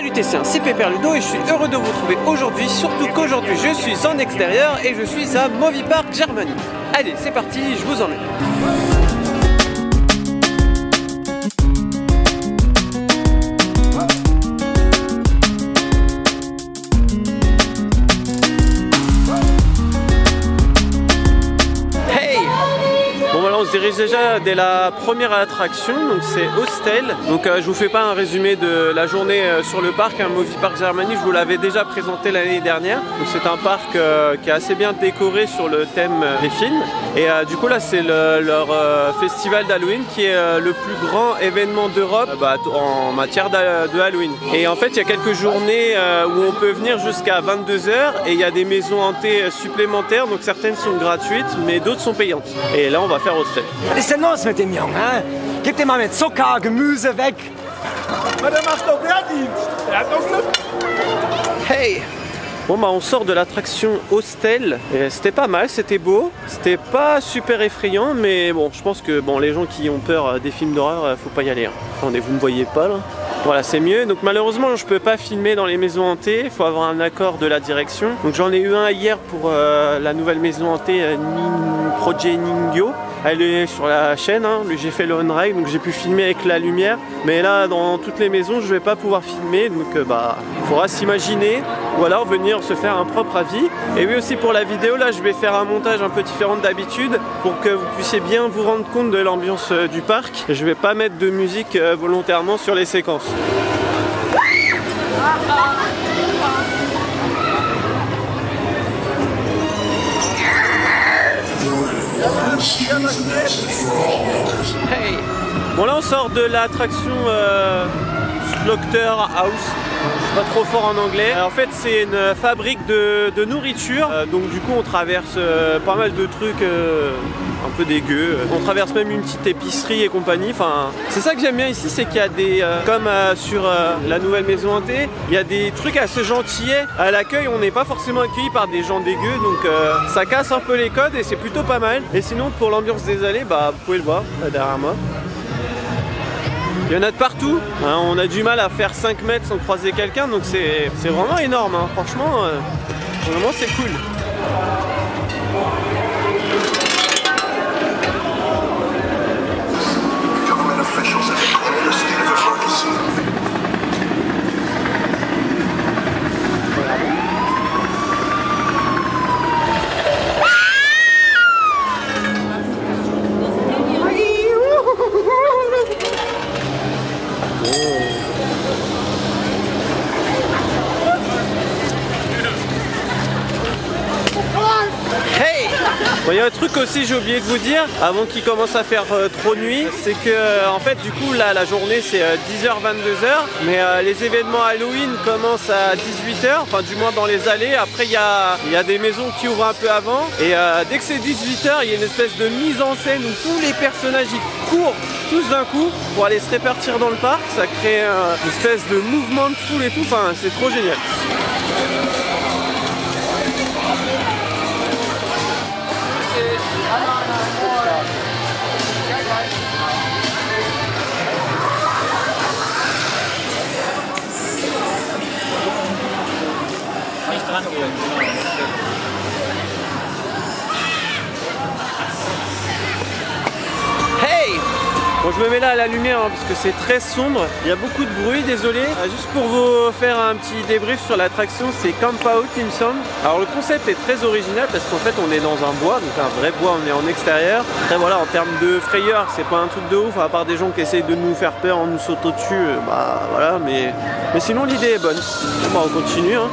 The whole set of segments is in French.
Salut Tessien, c'est Pépère Ludo et je suis heureux de vous retrouver aujourd'hui, surtout qu'aujourd'hui je suis en extérieur et je suis à Movie Park Germany. Allez, c'est parti, je vous emmène. On se dirige déjà dès la première attraction, donc c'est Hostel. Donc je vous fais pas un résumé de la journée sur le parc, Movie Park Germany, je vous l'avais déjà présenté l'année dernière. Donc c'est un parc qui est assez bien décoré sur le thème des films. Et du coup là c'est leur festival d'Halloween qui est le plus grand événement d'Europe en matière de Halloween. Et en fait il y a quelques journées où on peut venir jusqu'à 22 h et il y a des maisons hantées supplémentaires, donc certaines sont gratuites mais d'autres sont payantes. Et là on va faire Hostel. Was ist denn los mit dem Jungen, hein? Gib dir mal mit Zucker, Gemüse weg. Aber der macht doch Wehrdienst. Der hat doch Glück. Hey! Bon on sort de l'attraction Hostel et c'était pas mal, c'était beau, c'était pas super effrayant mais bon je pense que les gens qui ont peur des films d'horreur faut pas y aller. Attendez, vous me voyez pas là? Voilà, c'est mieux. Donc malheureusement je peux pas filmer dans les maisons hantées, il faut avoir un accord de la direction. Donc j'en ai eu un hier pour la nouvelle maison hantée Project Ningyo. Elle est sur la chaîne, hein. J'ai fait le on-ride donc j'ai pu filmer avec la lumière. Mais là dans toutes les maisons je vais pas pouvoir filmer donc il faudra s'imaginer ou alors venir se faire un propre avis. Et oui aussi pour la vidéo là je vais faire un montage un peu différent d'habitude pour que vous puissiez bien vous rendre compte de l'ambiance du parc. Et je vais pas mettre de musique volontairement sur les séquences. Hey. Bon là on sort de l'attraction Slaughterhouse. Je suis pas trop fort en anglais. En fait c'est une fabrique de nourriture. Donc du coup on traverse pas mal de trucs un peu dégueux. On traverse même une petite épicerie et compagnie. Enfin, c'est ça que j'aime bien ici, c'est qu'il y a des, comme sur la nouvelle maison hantée, il y a des trucs assez gentillets. À l'accueil, on n'est pas forcément accueilli par des gens dégueux, donc ça casse un peu les codes et c'est plutôt pas mal. Et sinon, pour l'ambiance des allées, vous pouvez le voir derrière moi. Il y en a de partout, hein, on a du mal à faire 5 mètres sans croiser quelqu'un, donc c'est vraiment énorme, hein. Franchement, vraiment c'est cool. Bon, il y a un truc aussi j'ai oublié de vous dire avant qu'il commence à faire trop nuit, c'est que en fait du coup là la journée c'est 10 h 22 h mais les événements Halloween commencent à 18 h, enfin du moins dans les allées. Après il y a des maisons qui ouvrent un peu avant et dès que c'est 18 h il y a une espèce de mise en scène où tous les personnages ils courent tous d'un coup pour aller se répartir dans le parc. Ça crée une espèce de mouvement de foule et tout, enfin c'est trop génial. Hey! Bon, je me mets là à la lumière parce que c'est très sombre, il y a beaucoup de bruit, désolé. Juste pour vous faire un petit débrief sur l'attraction, c'est Camp Out il me semble. Alors le concept est très original parce qu'en fait on est dans un bois, donc un vrai bois, on est en extérieur. Après voilà, en termes de frayeur, c'est pas un truc de ouf, à part des gens qui essayent de nous faire peur en nous sautant dessus, voilà, mais sinon l'idée est bonne. Bon, on continue, hein.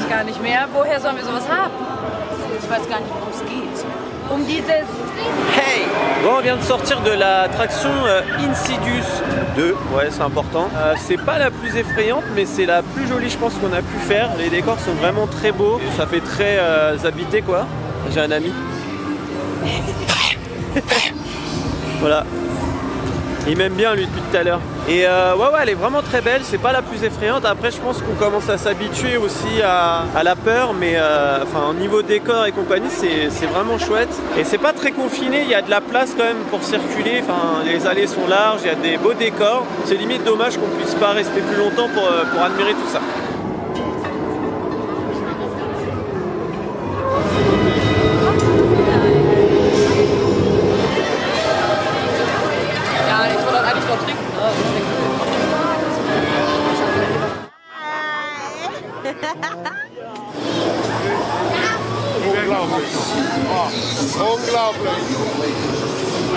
Gar nicht mehr. Woher sollen wir sowas haben? Ich weiß gar nicht, worum es geht. Um dieses... Hey! Bon, on vient de sortir de l'attraction Insidious 2, ouais c'est important. C'est pas la plus effrayante mais c'est la plus jolie je pense qu'on a pu faire. Les décors sont vraiment très beaux, ça fait très habité quoi. J'ai un ami. Voilà. Il m'aime bien lui depuis tout à l'heure. Et ouais, elle est vraiment très belle, c'est pas la plus effrayante. Après, je pense qu'on commence à s'habituer aussi à la peur, mais enfin, au niveau décor et compagnie, c'est vraiment chouette. Et c'est pas très confiné, il y a de la place quand même pour circuler. Enfin, les allées sont larges, il y a des beaux décors. C'est limite dommage qu'on puisse pas rester plus longtemps pour admirer tout ça.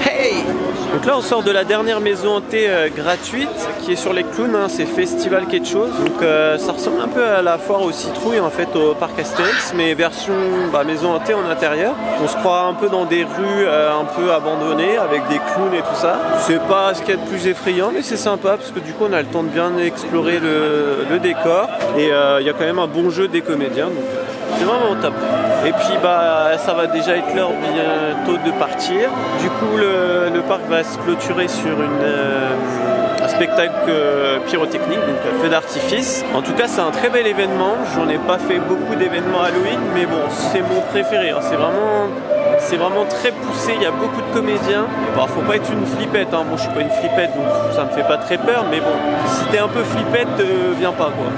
Hey! Donc là on sort de la dernière maison hantée gratuite qui est sur les clowns, hein, c'est Festival quelque chose. Donc ça ressemble un peu à la foire aux citrouilles en fait au parc Astérix, mais version maison hantée en intérieur. On se croit un peu dans des rues un peu abandonnées avec des clowns et tout ça. C'est pas ce qu'il y a de plus effrayant, mais c'est sympa parce que du coup on a le temps de bien explorer le décor et il y a quand même un bon jeu des comédiens. Donc c'est vraiment top. Et puis ça va déjà être l'heure bientôt de partir. Du coup le parc va se clôturer sur un spectacle pyrotechnique, donc feu d'artifice. En tout cas c'est un très bel événement. J'en ai pas fait beaucoup d'événements Halloween, mais bon c'est mon préféré. Hein. C'est vraiment très poussé, il y a beaucoup de comédiens. Bon, faut pas être une flippette, hein. Moi je suis pas une flippette donc ça me fait pas très peur, mais bon, si t'es un peu flippette, viens pas quoi.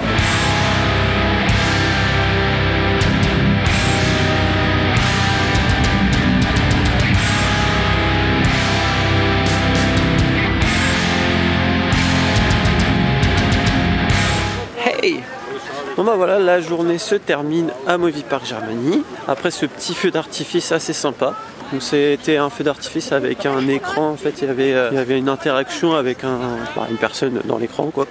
Bon voilà, la journée se termine à Movie Park Germany. Après ce petit feu d'artifice assez sympa. Donc c'était un feu d'artifice avec un écran, en fait il y avait une interaction avec une personne dans l'écran quoi.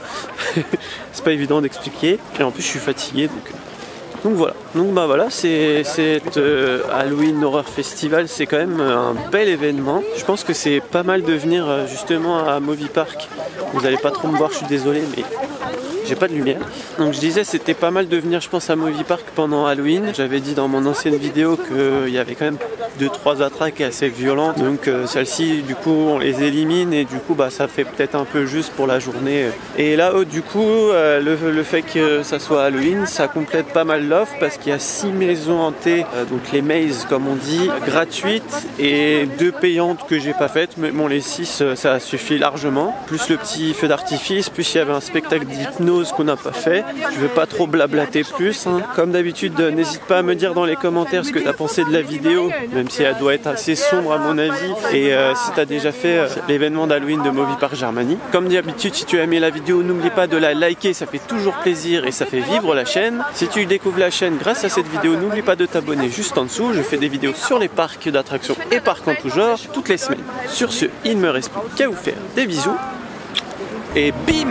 C'est pas évident d'expliquer. Et en plus je suis fatigué donc voilà. Donc voilà, c'est Halloween Horror Festival, c'est quand même un bel événement. Je pense que c'est pas mal de venir justement à Movie Park. Vous allez pas trop me voir, je suis désolé mais j'ai pas de lumière. Donc je disais c'était pas mal de venir je pense à Movie Park pendant Halloween. J'avais dit dans mon ancienne vidéo qu'il y avait quand même 2-3 attraques assez violentes. Donc celles-ci du coup on les élimine et du coup ça fait peut-être un peu juste pour la journée. Et là du coup le fait que ça soit Halloween ça complète pas mal l'offre parce qu'il y a 6 maisons hantées, donc les mazes comme on dit, gratuites et 2 payantes que j'ai pas faites. Mais bon les 6 ça suffit largement. Plus le petit feu d'artifice, plus il y avait un spectacle d'hypnose qu'on n'a pas fait. Je vais pas trop blablater plus. Hein. Comme d'habitude, n'hésite pas à me dire dans les commentaires ce que tu as pensé de la vidéo, même si elle doit être assez sombre à mon avis. Et si tu as déjà fait l'événement d'Halloween de Movie Park Germany. Comme d'habitude, si tu as aimé la vidéo, n'oublie pas de la liker, ça fait toujours plaisir et ça fait vivre la chaîne. Si tu découvres la chaîne grâce à cette vidéo, n'oublie pas de t'abonner juste en dessous. Je fais des vidéos sur les parcs d'attractions et parcs en tout genre toutes les semaines. Sur ce, il me reste plus qu'à vous faire des bisous et bim!